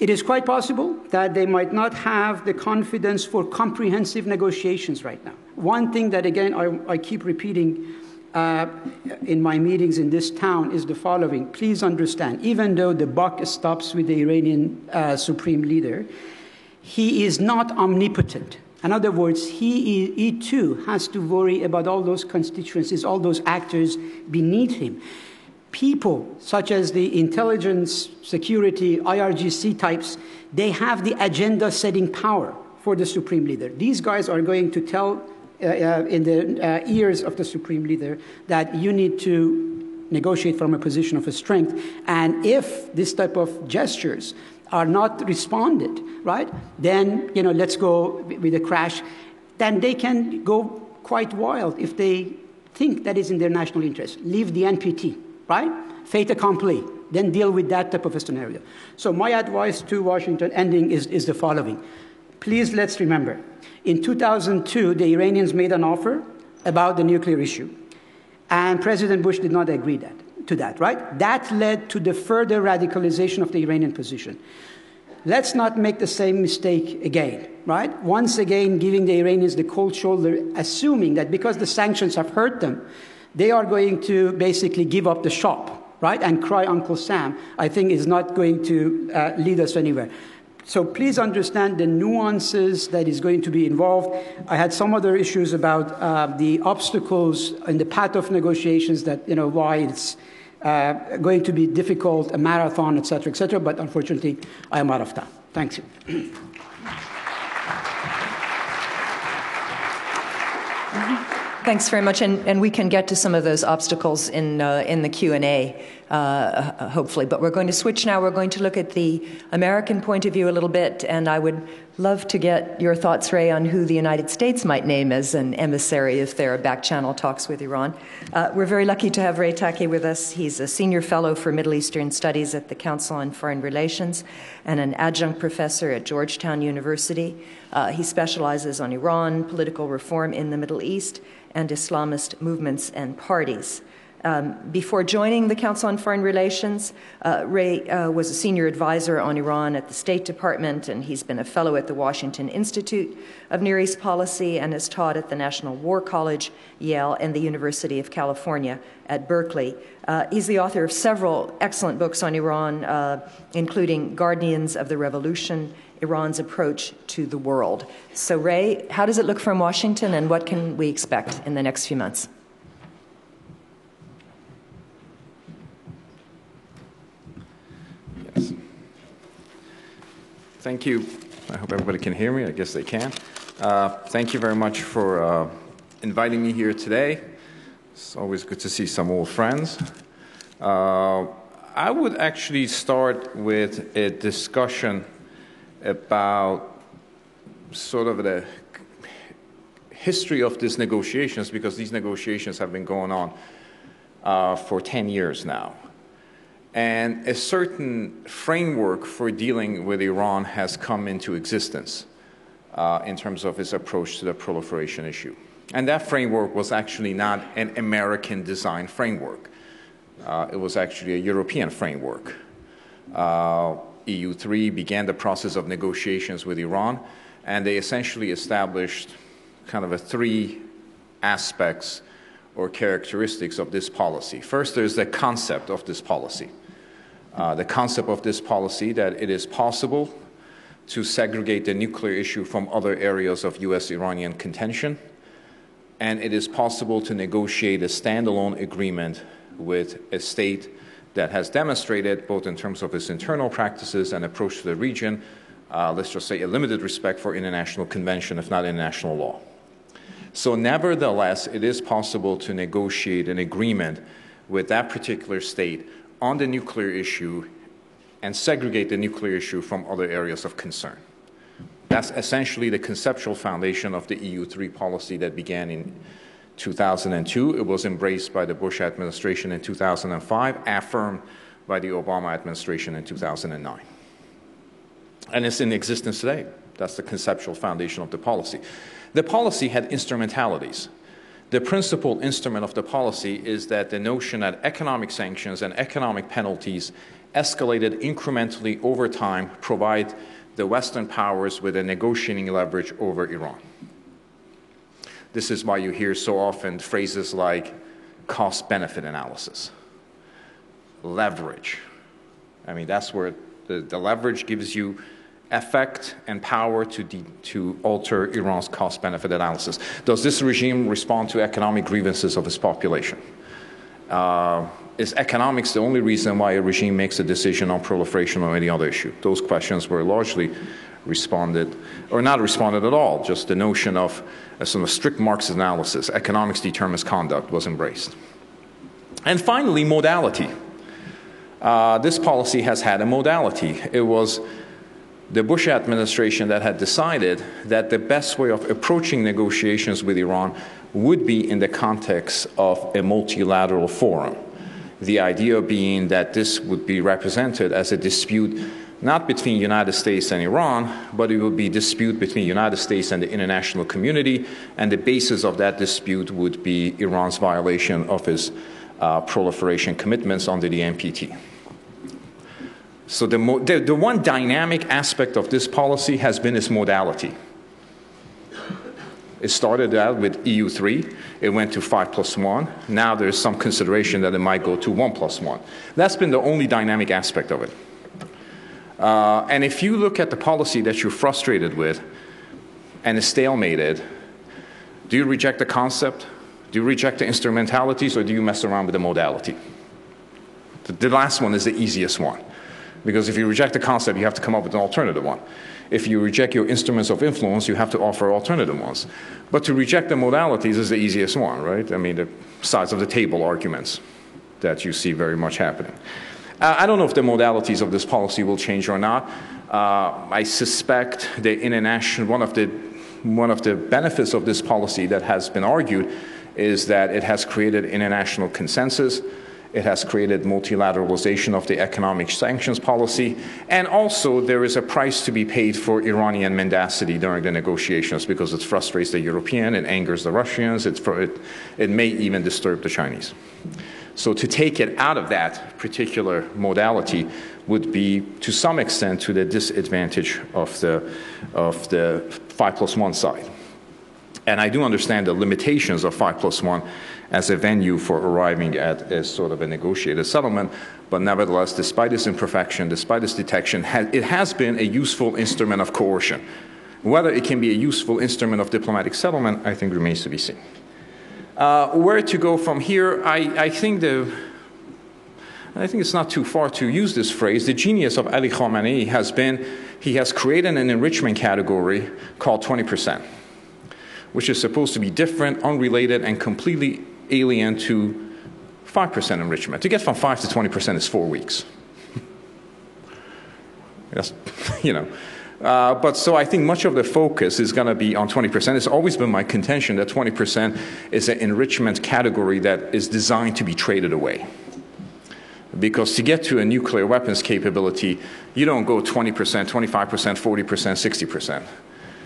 It is quite possible that they might not have the confidence for comprehensive negotiations right now. One thing that, again, I keep repeating in my meetings in this town is the following. Please understand, even though the buck stops with the Iranian supreme leader, he is not omnipotent. In other words, he too has to worry about all those constituencies, all those actors beneath him. People such as the intelligence, security, IRGC types, they have the agenda-setting power for the supreme leader. These guys are going to tell in the ears of the supreme leader that you need to negotiate from a position of strength. And if this type of gestures are not responded, right, then, let's go with a crash. Then they can go quite wild if they think that is in their national interest. Leave the NPT. Right? Fait accompli. Then deal with that type of a scenario. So my advice to Washington ending is the following. Please let's remember, in 2002, the Iranians made an offer about the nuclear issue. And President Bush did not agree to that, right? That led to the further radicalization of the Iranian position. Let's not make the same mistake again, right? Once again, giving the Iranians the cold shoulder, assuming that because the sanctions have hurt them, they are going to basically give up the shop, right, and cry Uncle Sam, I think is not going to lead us anywhere. So please understand the nuances that is going to be involved. I had some other issues about the obstacles in the path of negotiations that, why it's going to be difficult, a marathon, et cetera, but unfortunately, I am out of time. Thanks you. Thanks very much, and we can get to some of those obstacles in the Q&A, hopefully. But we're going to switch now. We're going to look at the American point of view a little bit, and I would love to get your thoughts, Ray, on who the United States might name as an emissary if there are back-channel talks with Iran. We're very lucky to have Ray Takey with us. He's a senior fellow for Middle Eastern Studies at the Council on Foreign Relations and an adjunct professor at Georgetown University. He specializes on Iran, political reform in the Middle East, and Islamist movements and parties. Before joining the Council on Foreign Relations, Ray was a senior advisor on Iran at the State Department, and he's been a fellow at the Washington Institute of Near East Policy and has taught at the National War College, Yale, and the University of California at Berkeley. He's the author of several excellent books on Iran, including Guardians of the Revolution, Iran's Approach to the World. So, Ray, how does it look from Washington, and what can we expect in the next few months? Yes. Thank you. I hope everybody can hear me. I guess they can. Thank you very much for inviting me here today. It's always good to see some old friends. I would actually start with a discussion about sort of the history of these negotiations, because these negotiations have been going on for 10 years now. And a certain framework for dealing with Iran has come into existence in terms of its approach to the proliferation issue. And that framework was actually not an American design framework. It was actually a European framework. EU3 began the process of negotiations with Iran, and they essentially established kind of three aspects or characteristics of this policy. First, there's the concept of this policy. The concept of this policy that it is possible to segregate the nuclear issue from other areas of U.S.-Iranian contention, and it is possible to negotiate a standalone agreement with a state that has demonstrated, both in terms of its internal practices and approach to the region, let's just say a limited respect for international convention, if not international law. So nevertheless, it is possible to negotiate an agreement with that particular state on the nuclear issue and segregate the nuclear issue from other areas of concern. That's essentially the conceptual foundation of the EU3 policy that began in 2002. It was embraced by the Bush administration in 2005, affirmed by the Obama administration in 2009. And it's in existence today. That's the conceptual foundation of the policy. The policy had instrumentalities. The principal instrument of the policy is that the notion that economic sanctions and economic penalties escalated incrementally over time, provide the Western powers with a negotiating leverage over Iran. This is why you hear so often phrases like cost-benefit analysis, leverage. I mean, that's where the leverage gives you effect and power to alter Iran's cost-benefit analysis. Does this regime respond to economic grievances of its population? Is economics the only reason why a regime makes a decision on proliferation or any other issue? Those questions were largely responded, or not responded at all. Just the notion of a sort of strict Marxist analysis, economics determines conduct, was embraced. And finally, modality. This policy has had a modality. It was the Bush administration that had decided that the best way of approaching negotiations with Iran would be in the context of a multilateral forum. The idea being that this would be represented as a dispute not between the United States and Iran, but it would be a dispute between the United States and the international community, and the basis of that dispute would be Iran's violation of its proliferation commitments under the NPT. So the one dynamic aspect of this policy has been its modality. It started out with EU3. It went to 5+1. Now there's some consideration that it might go to 1+1. That's been the only dynamic aspect of it. And if you look at the policy that you're frustrated with and is stalemated, do you reject the concept? Do you reject the instrumentalities, or do you mess around with the modality? The last one is the easiest one. Because if you reject the concept, you have to come up with an alternative one. If you reject your instruments of influence, you have to offer alternative ones. But to reject the modalities is the easiest one, right? I mean, the sides of the table arguments that you see very much happening. I don't know if the modalities of this policy will change or not. I suspect the one of the benefits of this policy that has been argued is that it has created international consensus. It has created multilateralization of the economic sanctions policy. And also, there is a price to be paid for Iranian mendacity during the negotiations because it frustrates the European, it angers the Russians, it may even disturb the Chinese. So to take it out of that particular modality would be, to some extent, to the disadvantage of the 5+1 side. And I do understand the limitations of 5+1 as a venue for arriving at a sort of a negotiated settlement, but nevertheless, despite its imperfection, despite its detection, it has been a useful instrument of coercion. Whether it can be a useful instrument of diplomatic settlement, I think remains to be seen. Where to go from here? I think it's not too far to use this phrase. The genius of Ali Khamenei has been, he has created an enrichment category called 20%, which is supposed to be different, unrelated, and completely alien to 5% enrichment. To get from 5 to 20% is 4 weeks. That's, but so I think much of the focus is going to be on 20%. It's always been my contention that 20% is an enrichment category that is designed to be traded away. Because to get to a nuclear weapons capability, you don't go 20%, 25%, 40%, 60%.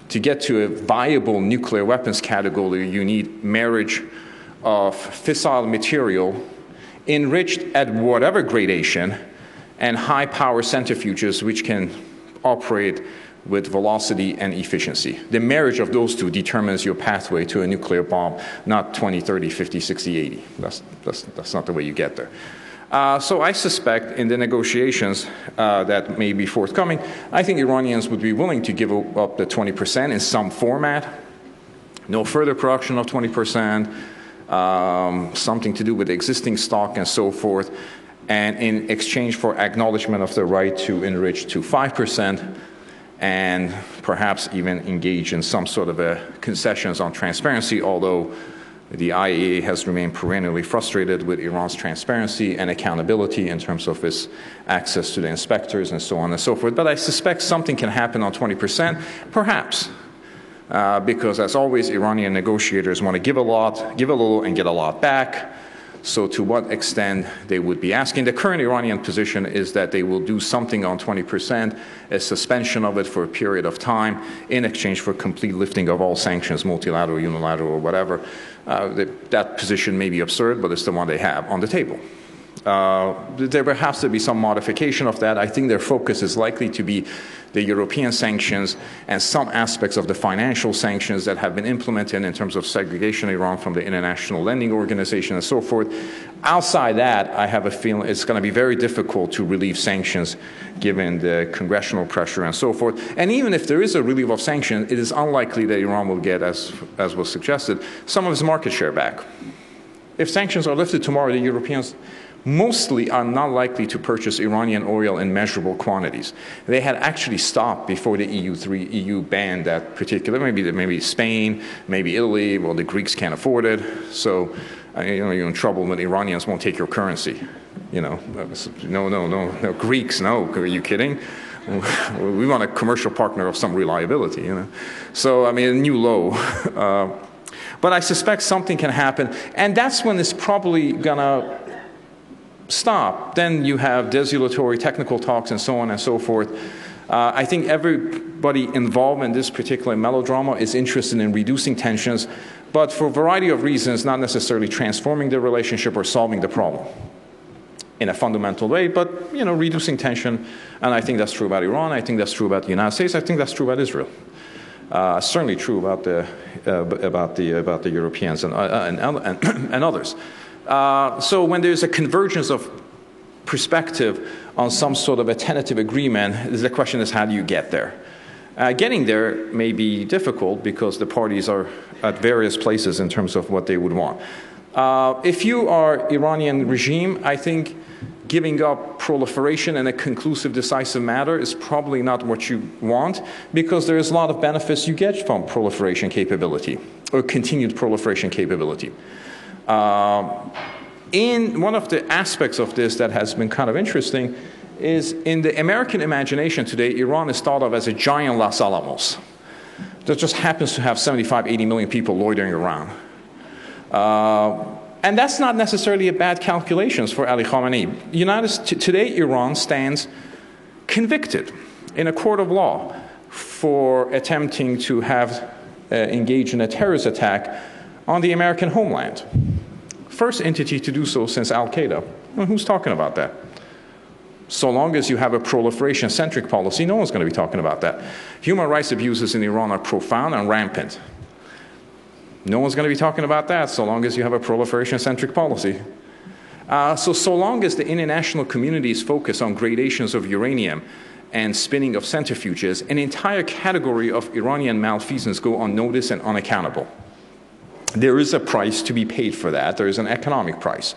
To get to a viable nuclear weapons category, you need marriage of fissile material enriched at whatever gradation and high power centrifuges which can operate with velocity and efficiency. The marriage of those two determines your pathway to a nuclear bomb, not 20, 30, 50, 60, 80. That's not the way you get there. So I suspect in the negotiations that may be forthcoming, I think Iranians would be willing to give up the 20% in some format. No further production of 20%, something to do with existing stock and so forth, and in exchange for acknowledgement of the right to enrich to 5%, and perhaps even engage in some sort of concessions on transparency, although the IAEA has remained perennially frustrated with Iran's transparency and accountability in terms of its access to the inspectors and so on and so forth. But I suspect something can happen on 20%, perhaps, because as always, Iranian negotiators want to give a little, and get a lot back. So to what extent they would be asking. The current Iranian position is that they will do something on 20%, a suspension of it for a period of time in exchange for complete lifting of all sanctions, multilateral, unilateral, or whatever. That position may be absurd, but it's the one they have on the table. There has to be some modification of that. I think their focus is likely to be the European sanctions and some aspects of the financial sanctions that have been implemented in terms of segregation of Iran from the International Lending Organization and so forth. Outside that, I have a feeling it's going to be very difficult to relieve sanctions given the congressional pressure and so forth. And even if there is a relief of sanctions, it is unlikely that Iran will get, as was suggested, some of its market share back. If sanctions are lifted tomorrow, the Europeans mostly are not likely to purchase Iranian oil in measurable quantities. They had actually stopped before the EU banned that particular, maybe Spain, maybe Italy. Well, the Greeks can't afford it, so you're in trouble when the Iranians won't take your currency. No, Greeks, no, are you kidding? We want a commercial partner of some reliability, So, a new low. But I suspect something can happen, and that's when it's probably gonna stop. Then you have desultory technical talks and so on and so forth. I think everybody involved in this particular melodrama is interested in reducing tensions, but for a variety of reasons, not necessarily transforming the relationship or solving the problem in a fundamental way, but reducing tension. And I think that's true about Iran. I think that's true about the United States. I think that's true about Israel. Certainly true about the Europeans and others. So when there's a convergence of perspective on some sort of a tentative agreement, the question is, how do you get there? Getting there may be difficult because the parties are at various places in terms of what they would want. If you are Iranian regime, I think giving up proliferation in a conclusive, decisive matter is probably not what you want, because there's a lot of benefits you get from proliferation capability or continued proliferation capability. In one of the aspects of this that has been kind of interesting is in the American imagination today, Iran is thought of as a giant Los Alamos that just happens to have 75, 80 million people loitering around. And that's not necessarily a bad calculation for Ali Khamenei. Today, Iran stands convicted in a court of law for attempting to have engaged in a terrorist attack on the American homeland. First entity to do so since Al-Qaeda. Well, who's talking about that? So long as you have a proliferation-centric policy, no one's going to be talking about that. Human rights abuses in Iran are profound and rampant. No one's going to be talking about that so long as you have a proliferation-centric policy. So long as the international community is focused on gradations of uranium and spinning of centrifuges, an entire category of Iranian malfeasance go unnoticed and unaccountable. There is a price to be paid for that. There is an economic price.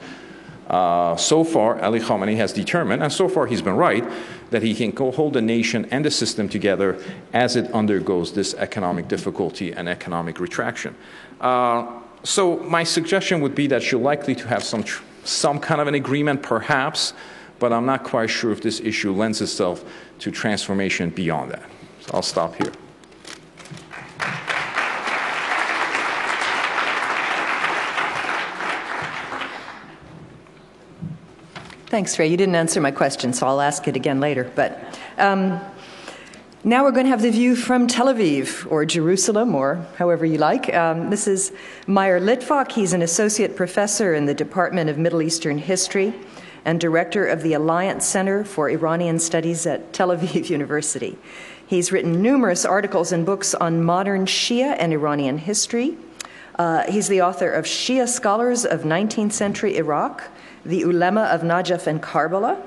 So far, Ali Khamenei has determined, and so far he's been right, that he can hold the nation and the system together as it undergoes this economic difficulty and economic retraction. So my suggestion would be that you're likely to have some kind of an agreement, perhaps, but I'm not quite sure if this issue lends itself to transformation beyond that. So I'll stop here. Thanks, Ray. You didn't answer my question, so I'll ask it again later. But now we're going to have the view from Tel Aviv, or Jerusalem, or however you like. This is Meir Litvak. He's an associate professor in the Department of Middle Eastern History and director of the Alliance Center for Iranian Studies at Tel Aviv University. He's written numerous articles and books on modern Shia and Iranian history. He's the author of Shia Scholars of 19th Century Iraq, The Ulema of Najaf and Karbala,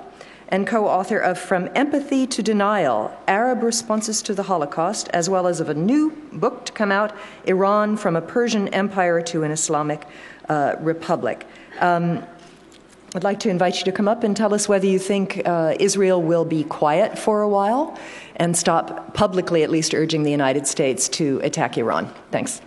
and co-author of From Empathy to Denial, Arab Responses to the Holocaust, as well as of a new book to come out, Iran from a Persian Empire to an Islamic Republic. I'd like to invite you to come up and tell us whether you think Israel will be quiet for a while and stop publicly at least urging the United States to attack Iran. Thanks.